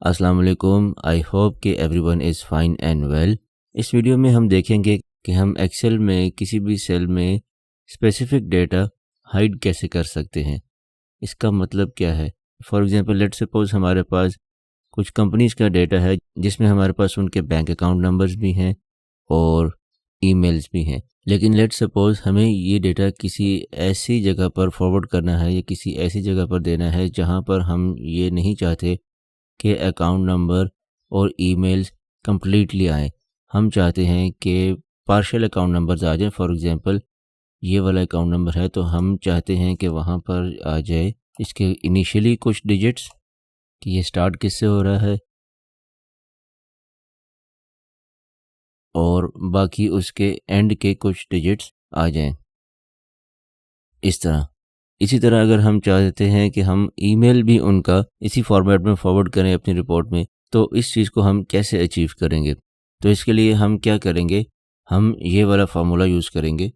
अस्सलाम वालेकुम। I hope कि everyone is fine and well. इस वीडियो में हम देखेंगे कि हम एक्सेल में किसी भी सेल में स्पेसिफिक डेटा हाइड कैसे कर सकते हैं। इसका मतलब क्या है? फॉर एग्जांपल लेट्स सपोज हमारे पास कुछ कंपनीज़ का डेटा है जिसमें हमारे पास उनके बैंक अकाउंट नंबर्स भी हैं और ईमेल्स भी हैं। लेकिन लेट्स सपोज हमें ये डेटा किसी ऐसी जगह पर फॉरवर्ड करना है या किसी ऐसी जगह पर देना है जहाँ पर हम ये नहीं चाहते कि अकाउंट नंबर और ईमेल्स कंप्लीटली आए। हम चाहते हैं कि पार्शियल अकाउंट नंबर्स आ जाएं। फॉर एग्जांपल ये वाला अकाउंट नंबर है तो हम चाहते हैं कि वहाँ पर आ जाए इसके इनिशियली कुछ डिजिट्स कि ये स्टार्ट किससे हो रहा है और बाकी उसके एंड के कुछ डिजिट्स आ जाएं इस तरह। इसी तरह अगर हम चाहते हैं कि हम ईमेल भी उनका इसी फॉर्मेट में फॉरवर्ड करें अपनी रिपोर्ट में, तो इस चीज़ को हम कैसे अचीव करेंगे? तो इसके लिए हम क्या करेंगे, हम ये वाला फार्मूला यूज़ करेंगे,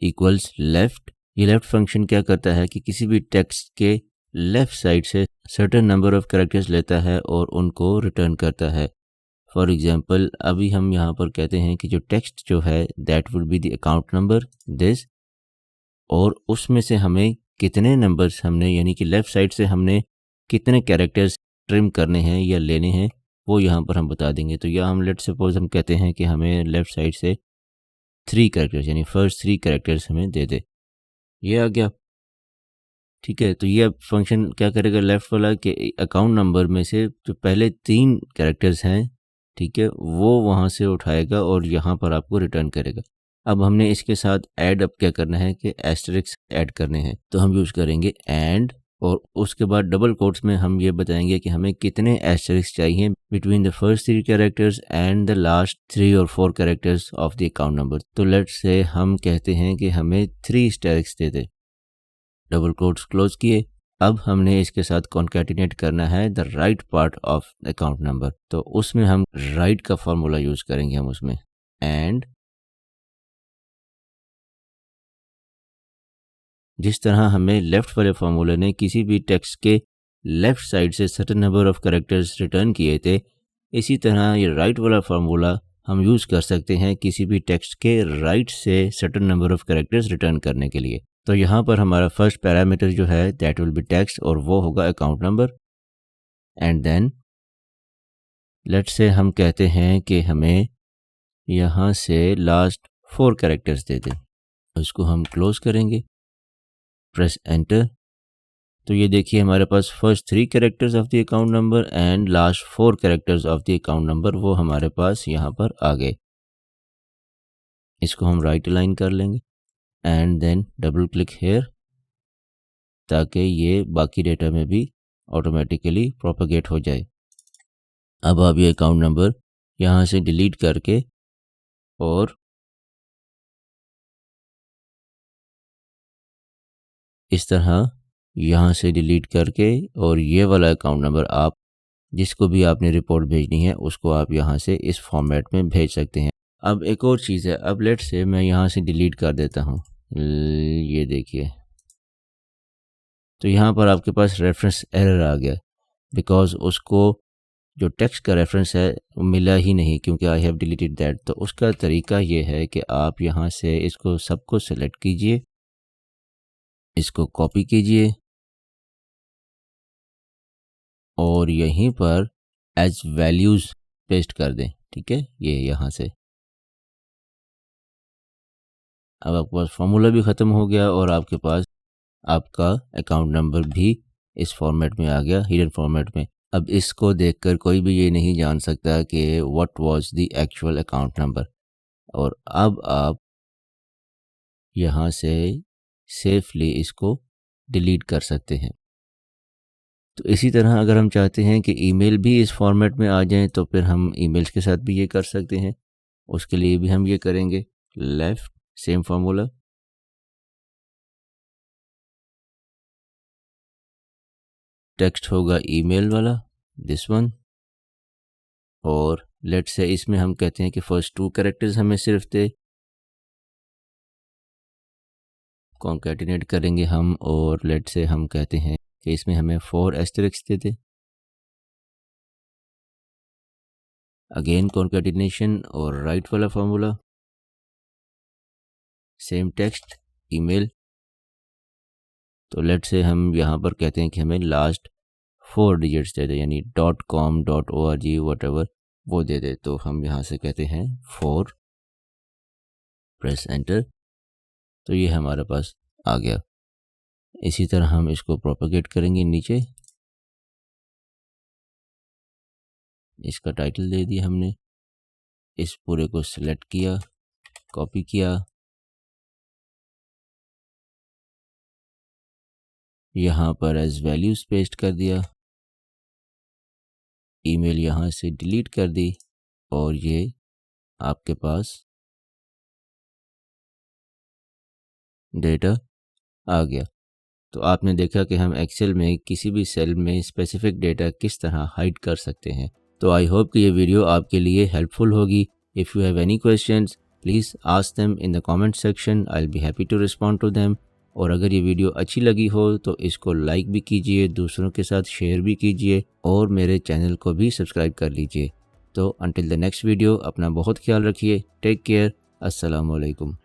इक्वल्स लेफ़्ट। ये लेफ़्ट फंक्शन क्या करता है कि किसी भी टेक्स्ट के लेफ़्ट साइड से सर्टेन नंबर ऑफ़ कैरेक्टर्स लेता है और उनको रिटर्न करता है। फॉर एग्जांपल अभी हम यहाँ पर कहते हैं कि जो टेक्स्ट जो है that will be the account number this, और उसमें से हमें कितने नंबर्स हमने यानी कि लेफ़्ट साइड से हमने कितने कैरेक्टर्स ट्रिम करने हैं या लेने हैं वो यहाँ पर हम बता देंगे। तो या हम लेट्स सपोज हम कहते हैं कि हमें लेफ़्ट साइड से 3 कैरेक्टर्स यानी फर्स्ट 3 कैरेक्टर्स हमें दे दे। ये आ गया, ठीक है। तो ये अब फंक्शन क्या करेगा लेफ़्ट वाला कि अकाउंट नंबर में से जो पहले 3 कैरेक्टर्स हैं, ठीक है, वो वहाँ से उठाएगा और यहाँ पर आपको रिटर्न करेगा। अब हमने इसके साथ ऐड अब क्या करना है कि एस्टेरिस्क ऐड करने हैं, तो हम यूज़ करेंगे एंड, और उसके बाद डबल कोट्स में हम ये बताएंगे कि हमें कितने एस्टेरिस्क चाहिए between the first 3 characters and the last 3 और 4 characters of the account number. तो लेट्स से हम कहते हैं कि हमें 3 एस्टेरिस्क दे दे, डबल कोट्स क्लोज किए। अब हमने इसके साथ कॉन्कैटिनेट करना है the right part of account number, तो उसमें हम राइट का फॉर्मूला यूज़ करेंगे हम उसमें एंड। जिस तरह हमें लेफ़्ट वाले फार्मूले ने किसी भी टेक्स्ट के लेफ़्ट साइड से certain number of characters return किए थे, इसी तरह ये राइट वाला फार्मूला हम यूज़ कर सकते हैं किसी भी टेक्स्ट के राइट से certain number of characters return करने के लिए। तो यहाँ पर हमारा फर्स्ट पैरामीटर जो है दैट विल बी टेक्स्ट और वो होगा account number. And then let's say हम कहते हैं कि हमें यहाँ से लास्ट 4 कैरेक्टर्स दे दें, उसको हम क्लोज करेंगे, प्रेस एंटर। तो ये देखिए हमारे पास first 3 characters of the account number and last 4 characters of the account number वो हमारे पास यहाँ पर आ गए। इसको हम राइट अलाइन कर लेंगे and then double click here ताकि ये बाकी डेटा में भी ऑटोमेटिकली प्रोपेगेट हो जाए। अब आप ये अकाउंट नंबर यहाँ से डिलीट करके और इस तरह यहाँ से डिलीट करके और ये वाला अकाउंट नंबर आप जिसको भी आपने रिपोर्ट भेजनी है उसको आप यहाँ से इस फॉर्मेट में भेज सकते हैं। अब एक और चीज़ है, अब लेट्स से मैं यहाँ से डिलीट कर देता हूँ, ये देखिए, तो यहाँ पर आपके पास रेफरेंस एरर आ गया बिकॉज उसको जो टेक्स्ट का रेफरेंस है वो मिला ही नहीं क्योंकि आई हैव डिलीटेड दैट। तो उसका तरीका ये है कि आप यहाँ से इसको सबको सेलेक्ट कीजिए, इसको कॉपी कीजिए और यहीं पर एज वैल्यूज़ पेस्ट कर दें, ठीक है, ये यहाँ से। अब आपके पास फार्मूला भी ख़त्म हो गया और आपके पास आपका अकाउंट नंबर भी इस फॉर्मेट में आ गया, हिडन फॉर्मेट में। अब इसको देखकर कोई भी ये नहीं जान सकता कि what was the actual account number. और अब आप यहाँ से सेफली इसको डिलीट कर सकते हैं। तो इसी तरह अगर हम चाहते हैं कि ईमेल भी इस फॉर्मेट में आ जाएं तो फिर हम ईमेल्स के साथ भी ये कर सकते हैं। उसके लिए भी हम ये करेंगे लेफ़्ट सेम फार्मूला, टेक्स्ट होगा ईमेल वाला दिस वन, और लेट्स से इसमें हम कहते हैं कि फर्स्ट 2 कैरेक्टर्स हमें सिर्फ थे, कॉन्कैटिनेट करेंगे हम और लेट्स से हम कहते हैं कि इसमें हमें 4 एस्टेरिक्स दे दे। अगेन कॉन्केटिनेशन और राइट वाला फार्मूला, सेम टेक्स्ट ईमेल। तो लेट से हम यहाँ पर कहते हैं कि हमें लास्ट 4 डिजिट्स दे दे, यानी .com .org whatever वो दे दे। तो हम यहाँ से कहते हैं 4, प्रेस एंटर। तो ये हमारे पास आ गया। इसी तरह हम इसको प्रोपेगेट करेंगे नीचे। इसका टाइटल दे दिया हमने, इस पूरे को सिलेक्ट किया, कॉपी किया, यहाँ पर एज वैल्यूज पेस्ट कर दिया, ईमेल यहाँ से डिलीट कर दी और ये आपके पास डेटा आ गया। तो आपने देखा कि हम एक्सेल में किसी भी सेल में स्पेसिफिक डेटा किस तरह हाइड कर सकते हैं। तो आई होप कि ये वीडियो आपके लिए हेल्पफुल होगी। If you have any questions please ask them in the comment section, I will be happy to respond to them. और अगर ये वीडियो अच्छी लगी हो तो इसको लाइक भी कीजिए, दूसरों के साथ शेयर भी कीजिए और मेरे चैनल को भी सब्सक्राइब कर लीजिए। तो अंटिल द नेक्स्ट वीडियो, अपना बहुत ख्याल रखिए। Take care. अस्सलाम वालेकुम।